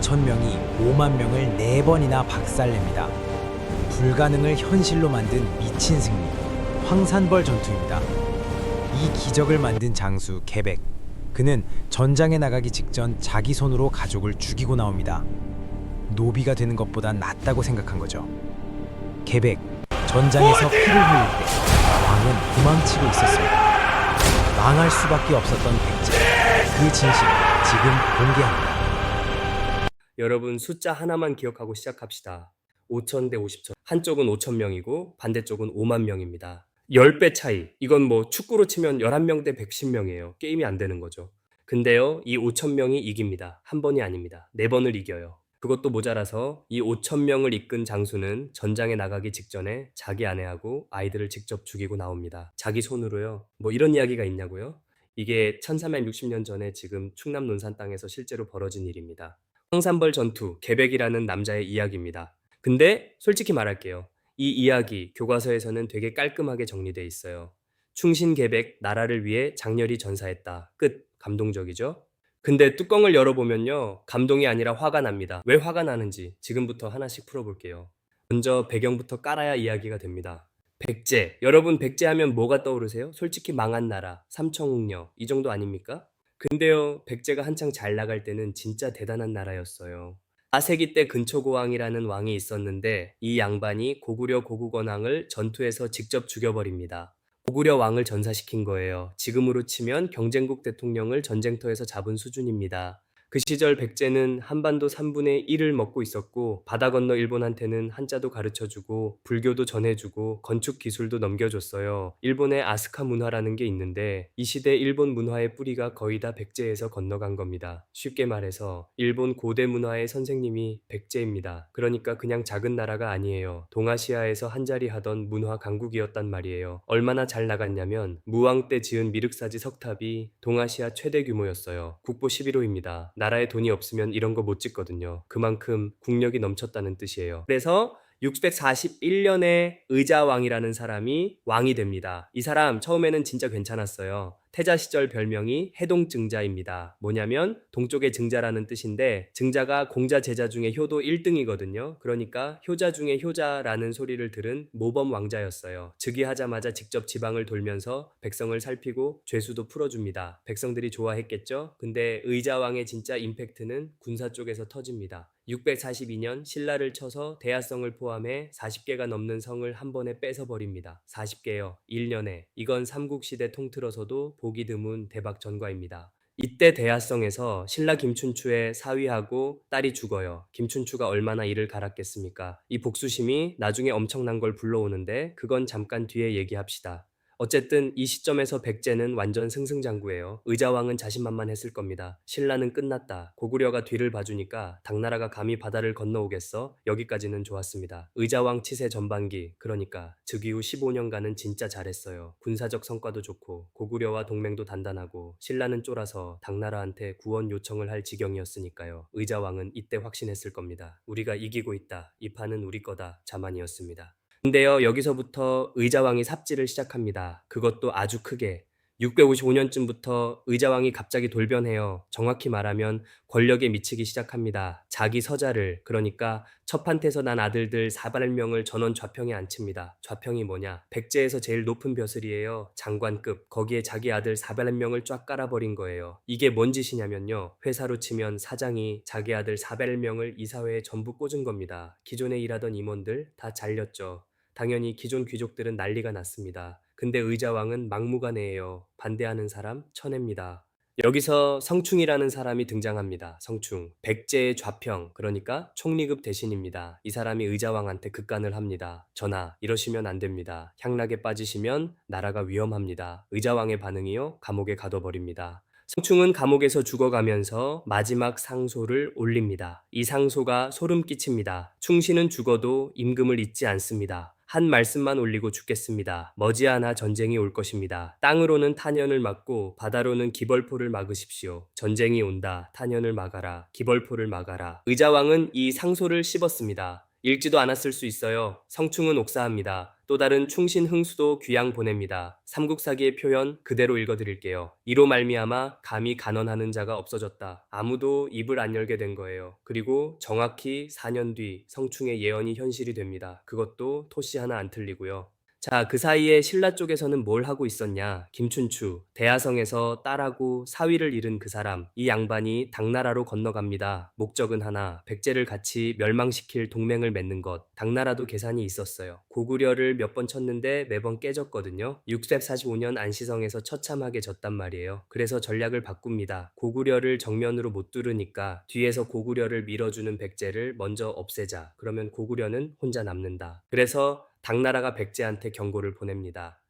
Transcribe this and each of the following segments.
5천 명이 5만 명을 4번이나 박살냅니다. 불가능을 현실로 만든 미친 승리, 황산벌 전투입니다. 이 기적을 만든 장수 계백. 그는 전장에 나가기 직전 자기 손으로 가족을 죽이고 나옵니다. 노비가 되는 것보다 낫다고 생각한 거죠. 계백, 전장에서 피를 흘릴 때 왕은 도망치고 있었습니다. 망할 수밖에 없었던 백제, 그 진실 지금 공개합니다. 여러분 숫자 하나만 기억하고 시작합시다. 5천 대 50천. 한쪽은 5천 명이고 반대쪽은 5만 명입니다. 10배 차이. 이건 뭐 축구로 치면 11명 대 110명이에요. 게임이 안 되는 거죠. 근데요, 이 5천 명이 이깁니다. 한 번이 아닙니다. 4번을 이겨요. 그것도 모자라서 이 5천 명을 이끈 장수는 전장에 나가기 직전에 자기 아내하고 아이들을 직접 죽이고 나옵니다. 자기 손으로요. 뭐 이런 이야기가 있냐고요? 이게 1360년 전에 지금 충남 논산 땅에서 실제로 벌어진 일입니다. 황산벌 전투, 계백이라는 남자의 이야기입니다. 근데 솔직히 말할게요. 이 이야기 교과서에서는 되게 깔끔하게 정리돼 있어요. 충신계백, 나라를 위해 장렬히 전사했다. 끝. 감동적이죠? 근데 뚜껑을 열어보면요. 감동이 아니라 화가 납니다. 왜 화가 나는지 지금부터 하나씩 풀어볼게요. 먼저 배경부터 깔아야 이야기가 됩니다. 백제. 여러분 백제 하면 뭐가 떠오르세요? 솔직히 망한 나라, 삼청웅녀 이 정도 아닙니까? 근데요, 백제가 한창 잘 나갈 때는 진짜 대단한 나라였어요. 4세기 때 근초고왕이라는 왕이 있었는데 이 양반이 고구려 고국원왕을 전투에서 직접 죽여버립니다. 고구려 왕을 전사시킨 거예요. 지금으로 치면 경쟁국 대통령을 전쟁터에서 잡은 수준입니다. 그 시절 백제는 한반도 3분의 1을 먹고 있었고 바다 건너 일본한테는 한자도 가르쳐주고 불교도 전해주고 건축 기술도 넘겨줬어요. 일본의 아스카 문화라는 게 있는데 이 시대 일본 문화의 뿌리가 거의 다 백제에서 건너간 겁니다. 쉽게 말해서 일본 고대 문화의 선생님이 백제입니다. 그러니까 그냥 작은 나라가 아니에요. 동아시아에서 한자리 하던 문화 강국이었단 말이에요. 얼마나 잘 나갔냐면 무왕 때 지은 미륵사지 석탑이 동아시아 최대 규모였어요. 국보 11호입니다. 나라에 돈이 없으면 이런 거 못 짓거든요. 그만큼 국력이 넘쳤다는 뜻이에요. 그래서 641년에 의자왕이라는 사람이 왕이 됩니다. 이 사람 처음에는 진짜 괜찮았어요. 태자 시절 별명이 해동증자입니다. 뭐냐면 동쪽의 증자라는 뜻인데 증자가 공자 제자 중에 효도 1등이거든요. 그러니까 효자 중에 효자라는 소리를 들은 모범 왕자였어요. 즉위하자마자 직접 지방을 돌면서 백성을 살피고 죄수도 풀어줍니다. 백성들이 좋아했겠죠? 근데 의자왕의 진짜 임팩트는 군사 쪽에서 터집니다. 642년 신라를 쳐서 대하성을 포함해 40개가 넘는 성을 한 번에 뺏어버립니다. 40개요. 1년에. 이건 삼국시대 통틀어서도 보기 드문 대박 전과입니다. 이때 대하성에서 신라 김춘추의 사위하고 딸이 죽어요. 김춘추가 얼마나 이를 갈았겠습니까? 이 복수심이 나중에 엄청난 걸 불러오는데 그건 잠깐 뒤에 얘기합시다. 어쨌든 이 시점에서 백제는 완전 승승장구예요. 의자왕은 자신만만했을 겁니다. 신라는 끝났다. 고구려가 뒤를 봐주니까 당나라가 감히 바다를 건너오겠어? 여기까지는 좋았습니다. 의자왕 치세 전반기, 그러니까 즉위 후 15년간은 진짜 잘했어요. 군사적 성과도 좋고 고구려와 동맹도 단단하고 신라는 쫄아서 당나라한테 구원 요청을 할 지경이었으니까요. 의자왕은 이때 확신했을 겁니다. 우리가 이기고 있다. 이 판은 우리 거다. 자만이었습니다. 근데요, 여기서부터 의자왕이 삽질을 시작합니다. 그것도 아주 크게. 655년쯤부터 의자왕이 갑자기 돌변해요. 정확히 말하면 권력에 미치기 시작합니다. 자기 서자를, 그러니까 첩한테서 난 아들들 400명을 전원 좌평에 앉힙니다. 좌평이 뭐냐? 백제에서 제일 높은 벼슬이에요. 장관급. 거기에 자기 아들 400명을 쫙 깔아버린 거예요. 이게 뭔 짓이냐면요. 회사로 치면 사장이 자기 아들 400명을 이사회에 전부 꽂은 겁니다. 기존에 일하던 임원들 다 잘렸죠. 당연히 기존 귀족들은 난리가 났습니다. 근데 의자왕은 막무가내예요. 반대하는 사람 쳐냅니다. 여기서 성충이라는 사람이 등장합니다. 성충. 백제의 좌평, 그러니까 총리급 대신입니다. 이 사람이 의자왕한테 급간을 합니다. 전하, 이러시면 안 됩니다. 향락에 빠지시면 나라가 위험합니다. 의자왕의 반응이요? 감옥에 가둬버립니다. 성충은 감옥에서 죽어가면서 마지막 상소를 올립니다. 이 상소가 소름 끼칩니다. 충신은 죽어도 임금을 잊지 않습니다. 한 말씀만 올리고 죽겠습니다. 머지않아 전쟁이 올 것입니다. 땅으로는 탄연을 막고 바다로는 기벌포를 막으십시오. 전쟁이 온다. 탄연을 막아라. 기벌포를 막아라. 의자왕은 이 상소를 씹었습니다. 읽지도 않았을 수 있어요. 성충은 옥사합니다. 또 다른 충신 흥수도 귀양 보냅니다. 삼국사기의 표현 그대로 읽어드릴게요. 이로 말미암아 감히 간언하는 자가 없어졌다. 아무도 입을 안 열게 된 거예요. 그리고 정확히 4년 뒤 성충의 예언이 현실이 됩니다. 그것도 토씨 하나 안 틀리고요. 자, 그 사이에 신라 쪽에서는 뭘 하고 있었냐? 김춘추, 대하성에서 딸하고 사위를 잃은 그 사람, 이 양반이 당나라로 건너갑니다. 목적은 하나, 백제를 같이 멸망시킬 동맹을 맺는 것. 당나라도 계산이 있었어요. 고구려를 몇 번 쳤는데 매번 깨졌거든요. 645년 안시성에서 처참하게 졌단 말이에요. 그래서 전략을 바꿉니다. 고구려를 정면으로 못 뚫으니까 뒤에서 고구려를 밀어주는 백제를 먼저 없애자. 그러면 고구려는 혼자 남는다. 그래서 당나라가 백제한테 경고를 보냅니다.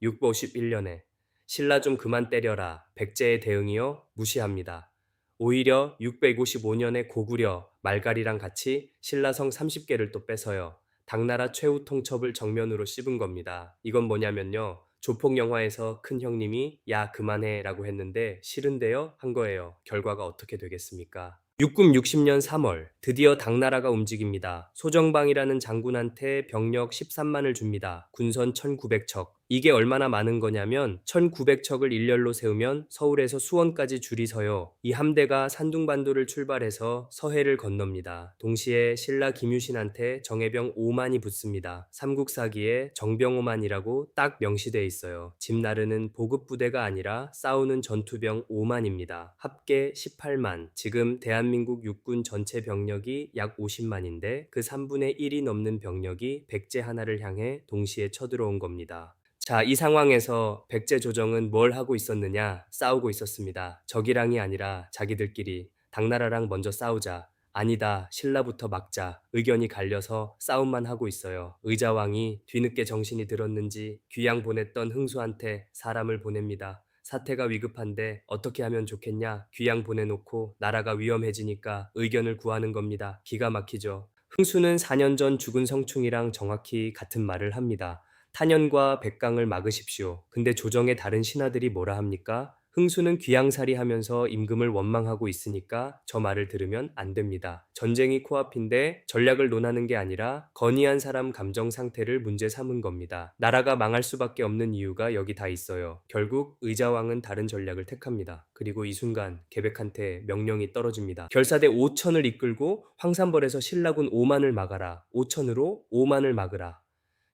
651년에 신라 좀 그만 때려라. 백제의 대응이요 무시합니다. 오히려 655년에 고구려 말갈이랑 같이 신라성 30개를 또 뺏어요. 당나라 최후 통첩을 정면으로 씹은 겁니다. 이건 뭐냐면요. 조폭 영화에서 큰 형님이 야 그만해 라고 했는데 싫은데요 한 거예요. 결과가 어떻게 되겠습니까? 육금 60년 3월 드디어 당나라가 움직입니다. 소정방이라는 장군한테 병력 13만을 줍니다. 군선 1900척. 이게 얼마나 많은 거냐면 1900척을 일렬로 세우면 서울에서 수원까지 줄이 서요. 이 함대가 산둥반도를 출발해서 서해를 건넙니다. 동시에 신라 김유신한테 정예병 5만이 붙습니다. 삼국사기에 정병5만이라고 딱 명시돼 있어요. 집 나르는 보급부대가 아니라 싸우는 전투병 5만입니다. 합계 18만. 지금 대한민국 육군 전체 병력이 약 50만인데 그 3분의 1이 넘는 병력이 백제 하나를 향해 동시에 쳐들어온 겁니다. 자, 이 상황에서 백제 조정은 뭘 하고 있었느냐? 싸우고 있었습니다. 적이랑이 아니라 자기들끼리 당나라랑 먼저 싸우자. 아니다, 신라부터 막자. 의견이 갈려서 싸움만 하고 있어요. 의자왕이 뒤늦게 정신이 들었는지 귀양 보냈던 흥수한테 사람을 보냅니다. 사태가 위급한데 어떻게 하면 좋겠냐? 귀양 보내놓고 나라가 위험해지니까 의견을 구하는 겁니다. 기가 막히죠. 흥수는 4년 전 죽은 성충이랑 정확히 같은 말을 합니다. 탄현과 백강을 막으십시오. 근데 조정의 다른 신하들이 뭐라 합니까? 흥수는 귀양살이 하면서 임금을 원망하고 있으니까 저 말을 들으면 안 됩니다. 전쟁이 코앞인데 전략을 논하는 게 아니라 건의한 사람 감정 상태를 문제 삼은 겁니다. 나라가 망할 수밖에 없는 이유가 여기 다 있어요. 결국 의자왕은 다른 전략을 택합니다. 그리고 이 순간 계백한테 명령이 떨어집니다. 결사대 5천을 이끌고 황산벌에서 신라군 5만을 막아라. 5천으로 5만을 막으라.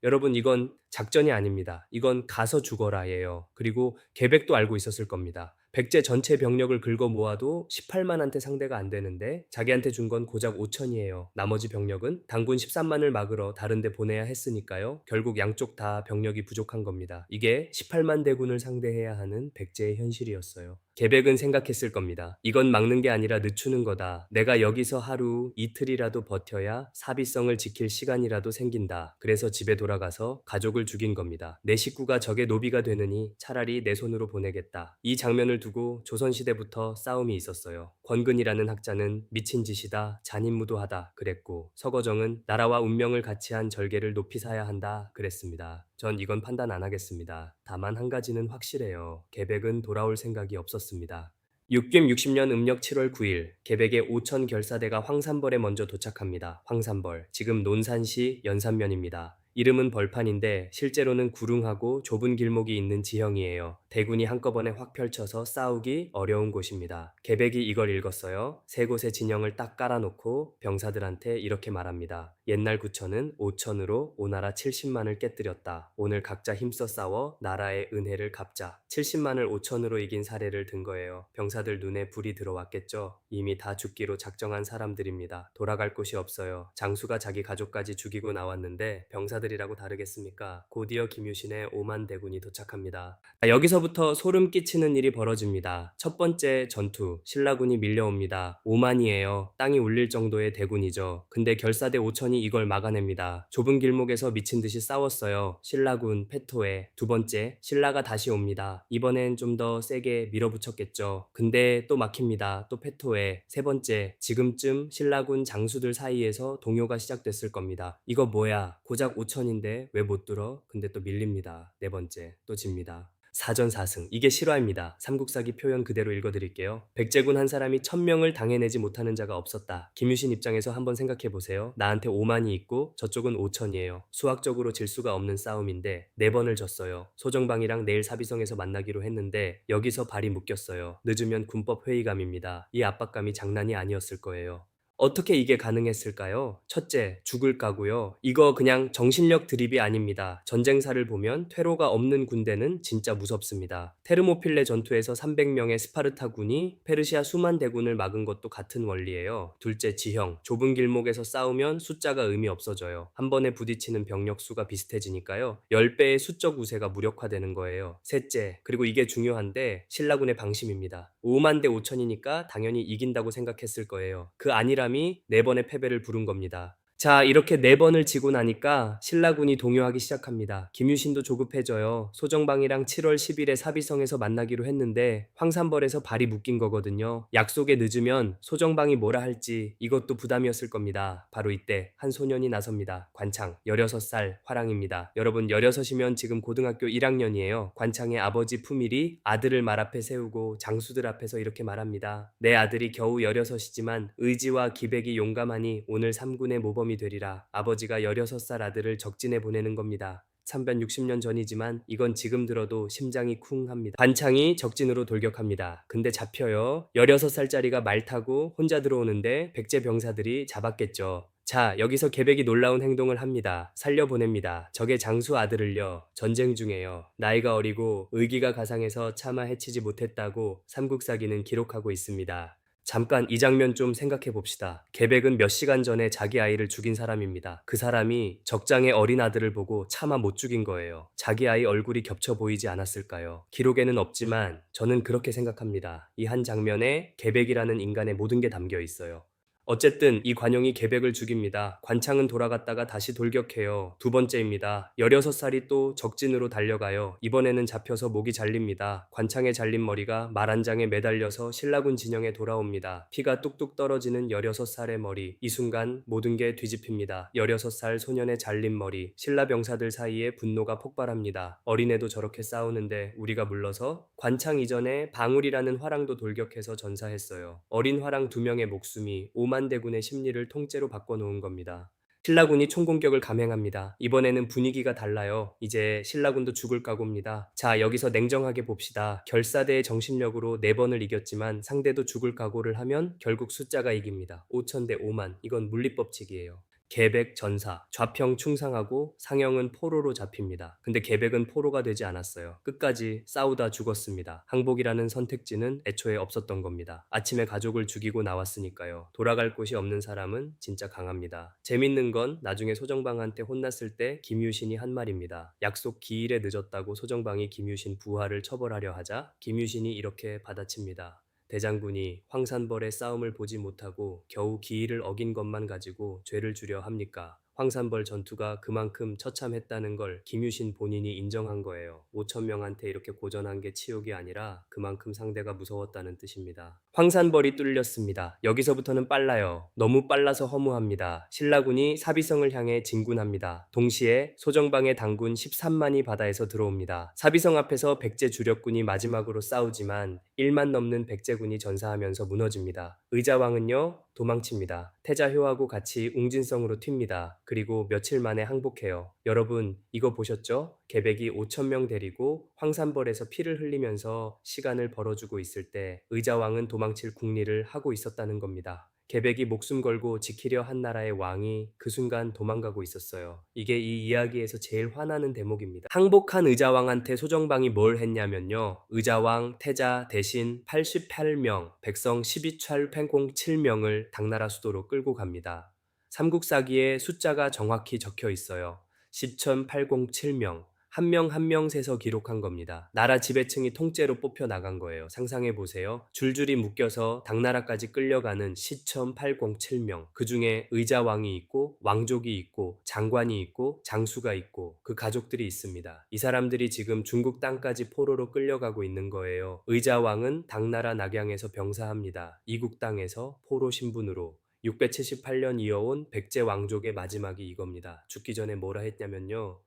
여러분 이건 작전이 아닙니다. 이건 가서 죽어라예요. 그리고 계백도 알고 있었을 겁니다. 백제 전체 병력을 긁어 모아도 18만한테 상대가 안 되는데 자기한테 준 건 고작 5천이에요. 나머지 병력은 당군 13만을 막으러 다른 데 보내야 했으니까요. 결국 양쪽 다 병력이 부족한 겁니다. 이게 18만 대군을 상대해야 하는 백제의 현실이었어요. 계백은 생각했을 겁니다. 이건 막는 게 아니라 늦추는 거다. 내가 여기서 하루 이틀이라도 버텨야 사비성을 지킬 시간이라도 생긴다. 그래서 집에 돌아가서 가족을 죽인 겁니다. 내 식구가 적의 노비가 되느니 차라리 내 손으로 보내겠다. 이 장면을 두고 조선시대부터 싸움이 있었어요. 권근이라는 학자는 미친 짓이다, 잔인무도하다 그랬고 서거정은 나라와 운명을 같이 한 절개를 높이 사야 한다 그랬습니다. 전 이건 판단 안 하겠습니다. 다만 한 가지는 확실해요. 계백은 돌아올 생각이 없었습니다. 6김 60년 음력 7월 9일 계백의 5천 결사대가 황산벌에 먼저 도착합니다. 황산벌, 지금 논산시 연산면입니다. 이름은 벌판인데 실제로는 구릉하고 좁은 길목이 있는 지형이에요. 대군이 한꺼번에 확 펼쳐서 싸우기 어려운 곳입니다. 계백이 이걸 읽었어요. 세 곳의 진영을 딱 깔아놓고 병사들한테 이렇게 말합니다. 옛날 구천은 5천으로 오나라 70만을 깨뜨렸다. 오늘 각자 힘써 싸워 나라의 은혜를 갚자. 70만을 5천으로 이긴 사례를 든 거예요. 병사들 눈에 불이 들어왔겠죠. 이미 다 죽기로 작정한 사람들입니다. 돌아갈 곳이 없어요. 장수가 자기 가족까지 죽이고 나왔는데 병사들이라고 다르겠습니까? 곧이어 김유신의 5만 대군이 도착합니다. 여기서부터 소름 끼치는 일이 벌어집니다. 첫 번째 전투, 신라군이 밀려옵니다. 5만이에요. 땅이 울릴 정도의 대군이죠. 근데 결사대 5천이 이걸 막아냅니다. 좁은 길목에서 미친 듯이 싸웠어요. 신라군 패토에. 두 번째, 신라가 다시 옵니다. 이번엔 좀 더 세게 밀어붙였겠죠. 근데 또 막힙니다. 또 패토에. 세 번째, 지금쯤 신라군 장수들 사이에서 동요가 시작됐을 겁니다. 이거 뭐야? 고작 5천인데 왜 못 뚫어? 근데 또 밀립니다. 네 번째, 또 집니다. 사전사승. 이게 실화입니다. 삼국사기 표현 그대로 읽어드릴게요. 백제군 한 사람이 1000명을 당해내지 못하는 자가 없었다. 김유신 입장에서 한번 생각해보세요. 나한테 5만이 있고 저쪽은 5천이에요. 수학적으로 질 수가 없는 싸움인데 4번을 졌어요. 소정방이랑 내일 사비성에서 만나기로 했는데 여기서 발이 묶였어요. 늦으면 군법 회의감입니다. 이 압박감이 장난이 아니었을 거예요. 어떻게 이게 가능했을까요? 첫째, 죽을 까고요. 이거 그냥 정신력 드립이 아닙니다. 전쟁사를 보면 퇴로가 없는 군대는 진짜 무섭습니다. 테르모필레 전투에서 300명의 스파르타군이 페르시아 수만 대군을 막은 것도 같은 원리예요. 둘째, 지형. 좁은 길목에서 싸우면 숫자가 의미 없어져요. 한 번에 부딪히는 병력 수가 비슷해지니까요. 10배의 수적 우세가 무력화되는 거예요. 셋째, 그리고 이게 중요한데 신라군의 방심입니다. 5만 대 5천이니까 당연히 이긴다고 생각했을 거예요. 그 안일함이 4번의 패배를 부른 겁니다. 자, 이렇게 4번을 지고 나니까 신라군이 동요하기 시작합니다. 김유신도 조급해져요. 소정방이랑 7월 10일에 사비성에서 만나기로 했는데 황산벌에서 발이 묶인 거거든요. 약속에 늦으면 소정방이 뭐라 할지 이것도 부담이었을 겁니다. 바로 이때 한 소년이 나섭니다. 관창, 16살 화랑입니다. 여러분 16이면 지금 고등학교 1학년이에요. 관창의 아버지 품일이 아들을 말 앞에 세우고 장수들 앞에서 이렇게 말합니다. 내 아들이 겨우 16이지만 의지와 기백이 용감하니 오늘 3군의 모범이 되리라. 아버지가 16살 아들을 적진에 보내는 겁니다. 360년 전이지만 이건 지금 들어도 심장이 쿵합니다. 관창이 적진으로 돌격합니다. 근데 잡혀요. 16살짜리가 말 타고 혼자 들어오는데 백제 병사들이 잡았겠죠. 자, 여기서 계백이 놀라운 행동을 합니다. 살려보냅니다. 적의 장수 아들을요. 전쟁 중에요. 나이가 어리고 의기가 가상해서 차마 해치지 못했다고 삼국사기는 기록하고 있습니다. 잠깐 이 장면 좀 생각해 봅시다. 계백은 몇 시간 전에 자기 아이를 죽인 사람입니다. 그 사람이 적장의 어린 아들을 보고 차마 못 죽인 거예요. 자기 아이 얼굴이 겹쳐 보이지 않았을까요? 기록에는 없지만 저는 그렇게 생각합니다. 이 한 장면에 계백이라는 인간의 모든 게 담겨 있어요. 어쨌든 이 관용이 계백을 죽입니다. 관창은 돌아갔다가 다시 돌격해요. 두 번째입니다. 16살이 또 적진으로 달려가요. 이번에는 잡혀서 목이 잘립니다. 관창에 잘린 머리가 말 한 장에 매달려서 신라군 진영에 돌아옵니다. 피가 뚝뚝 떨어지는 16살의 머리. 이 순간 모든 게 뒤집힙니다. 16살 소년의 잘린 머리. 신라 병사들 사이에 분노가 폭발합니다. 어린애도 저렇게 싸우는데 우리가 물러서 관창 이전에 방울이라는 화랑도 돌격해서 전사했어요. 어린 화랑 2명의 목숨이 5만 대군의 심리를 통째로 바꿔놓은 겁니다. 신라군이 총공격을 감행합니다. 이번에는 분위기가 달라요. 이제 신라군도 죽을 각오입니다. 자, 여기서 냉정하게 봅시다. 결사대의 정신력으로 4번을 이겼지만 상대도 죽을 각오를 하면 결국 숫자가 이깁니다. 5천 대 5만. 이건 물리법칙이에요. 계백 전사, 좌평 충상하고 상영은 포로로 잡힙니다. 근데 계백은 포로가 되지 않았어요. 끝까지 싸우다 죽었습니다. 항복이라는 선택지는 애초에 없었던 겁니다. 아침에 가족을 죽이고 나왔으니까요. 돌아갈 곳이 없는 사람은 진짜 강합니다. 재밌는 건 나중에 소정방한테 혼났을 때 김유신이 한 말입니다. 약속 기일에 늦었다고 소정방이 김유신 부하를 처벌하려 하자 김유신이 이렇게 받아칩니다. 대장군이 황산벌의 싸움을 보지 못하고 겨우 기일을 어긴 것만 가지고 죄를 주려 합니까? 황산벌 전투가 그만큼 처참했다는 걸 김유신 본인이 인정한 거예요. 5천 명한테 이렇게 고전한 게 치욕이 아니라 그만큼 상대가 무서웠다는 뜻입니다. 황산벌이 뚫렸습니다. 여기서부터는 빨라요. 너무 빨라서 허무합니다. 신라군이 사비성을 향해 진군합니다. 동시에 소정방의 당군 13만이 바다에서 들어옵니다. 사비성 앞에서 백제 주력군이 마지막으로 싸우지만 1만 넘는 백제군이 전사하면서 무너집니다. 의자왕은요 도망칩니다. 태자효하고 같이 웅진성으로 튑니다. 그리고 며칠 만에 항복해요. 여러분 이거 보셨죠? 계백이 5천 명 데리고 황산벌에서 피를 흘리면서 시간을 벌어주고 있을 때 의자왕은 도망칠 궁리를 하고 있었다는 겁니다. 계백이 목숨 걸고 지키려 한 나라의 왕이 그 순간 도망가고 있었어요. 이게 이 이야기에서 제일 화나는 대목입니다. 항복한 의자왕한테 소정방이 뭘 했냐면요. 의자왕, 태자 대신 88명, 백성 12찰 팽공 7명을 당나라 수도로 끌고 갑니다. 삼국사기에 숫자가 정확히 적혀 있어요. 10,807명. 한 명 한 명 세서 기록한 겁니다. 나라 지배층이 통째로 뽑혀 나간 거예요. 상상해 보세요. 줄줄이 묶여서 당나라까지 끌려가는 시천 807명. 그 중에 의자왕이 있고 왕족이 있고 장관이 있고 장수가 있고 그 가족들이 있습니다. 이 사람들이 지금 중국 땅까지 포로로 끌려가고 있는 거예요. 의자왕은 당나라 낙양에서 병사합니다. 이국 땅에서 포로 신분으로 678년 이어온 백제 왕족의 마지막이 이겁니다. 죽기 전에 뭐라 했냐면요.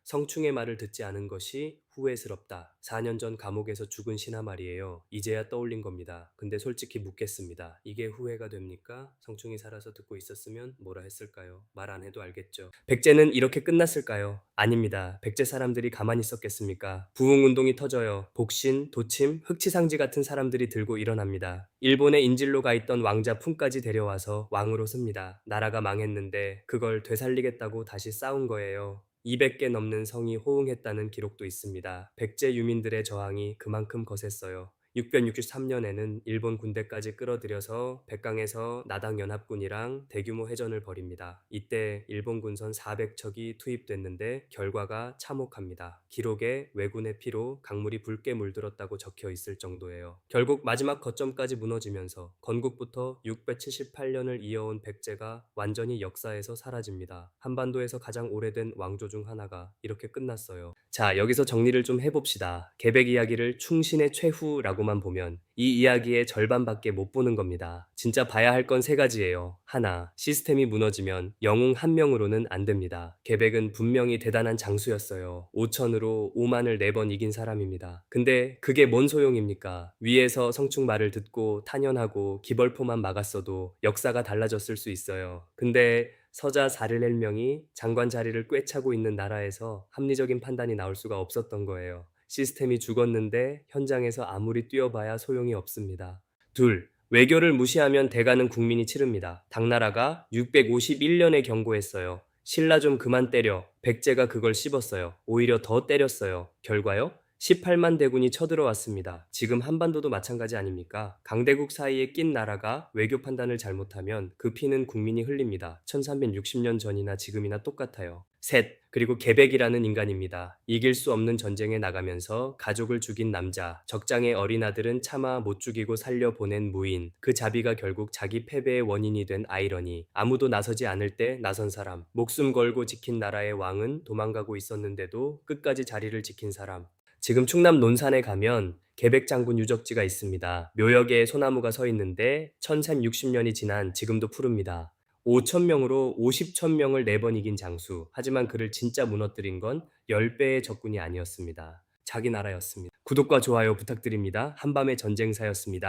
성충의 말을 듣지 않은 것이 후회스럽다. 4년 전 감옥에서 죽은 신하 말이에요. 이제야 떠올린 겁니다. 근데 솔직히 묻겠습니다. 이게 후회가 됩니까? 성충이 살아서 듣고 있었으면 뭐라 했을까요? 말 안 해도 알겠죠. 백제는 이렇게 끝났을까요? 아닙니다. 백제 사람들이 가만히 있었겠습니까? 부흥운동이 터져요. 복신, 도침, 흑치상지 같은 사람들이 들고 일어납니다. 일본에 인질로 가 있던 왕자 품까지 데려와서 왕으로 씁니다. 나라가 망했는데 그걸 되살리겠다고 다시 싸운 거예요. 200개 넘는 성이 호응했다는 기록도 있습니다. 백제 유민들의 저항이 그만큼 거셌어요. 663년에는 일본 군대까지 끌어들여서 백강에서 나당 연합군이랑 대규모 해전을 벌입니다. 이때 일본 군선 400척이 투입됐는데 결과가 참혹합니다. 기록에 왜군의 피로 강물이 붉게 물들었다고 적혀 있을 정도예요. 결국 마지막 거점까지 무너지면서 건국부터 678년을 이어온 백제가 완전히 역사에서 사라집니다. 한반도에서 가장 오래된 왕조 중 하나가 이렇게 끝났어요. 자, 여기서 정리를 좀 해봅시다. 계백 이야기를 충신의 최후라고만 보면 이 이야기의 절반밖에 못 보는 겁니다. 진짜 봐야 할 건 세 가지예요. 하나, 시스템이 무너지면 영웅 한 명으로는 안 됩니다. 계백은 분명히 대단한 장수였어요. 5천으로 5만을 4번 이긴 사람입니다. 근데 그게 뭔 소용입니까? 위에서 성충 말을 듣고 탄연하고 기벌포만 막았어도 역사가 달라졌을 수 있어요. 근데 서자 사르렐명이 장관 자리를 꿰차고 있는 나라에서 합리적인 판단이 나올 수가 없었던 거예요. 시스템이 죽었는데 현장에서 아무리 뛰어봐야 소용이 없습니다. 둘, 외교를 무시하면 대가는 국민이 치릅니다. 당나라가 651년에 경고했어요. 신라 좀 그만 때려. 백제가 그걸 씹었어요. 오히려 더 때렸어요. 결과요? 18만 대군이 쳐들어왔습니다. 지금 한반도도 마찬가지 아닙니까? 강대국 사이에 낀 나라가 외교 판단을 잘못하면 그 피는 국민이 흘립니다. 1360년 전이나 지금이나 똑같아요. 셋, 그리고 계백이라는 인간입니다. 이길 수 없는 전쟁에 나가면서 가족을 죽인 남자, 적장의 어린 아들은 차마 못 죽이고 살려보낸 무인, 그 자비가 결국 자기 패배의 원인이 된 아이러니, 아무도 나서지 않을 때 나선 사람, 목숨 걸고 지킨 나라의 왕은 도망가고 있었는데도 끝까지 자리를 지킨 사람. 지금 충남 논산에 가면 계백장군 유적지가 있습니다. 묘역에 소나무가 서 있는데 1360년이 지난 지금도 푸릅니다. 5천명으로 50천명을 4번 이긴 장수. 하지만 그를 진짜 무너뜨린 건 10배의 적군이 아니었습니다. 자기 나라였습니다. 구독과 좋아요 부탁드립니다. 한밤의 전쟁사였습니다.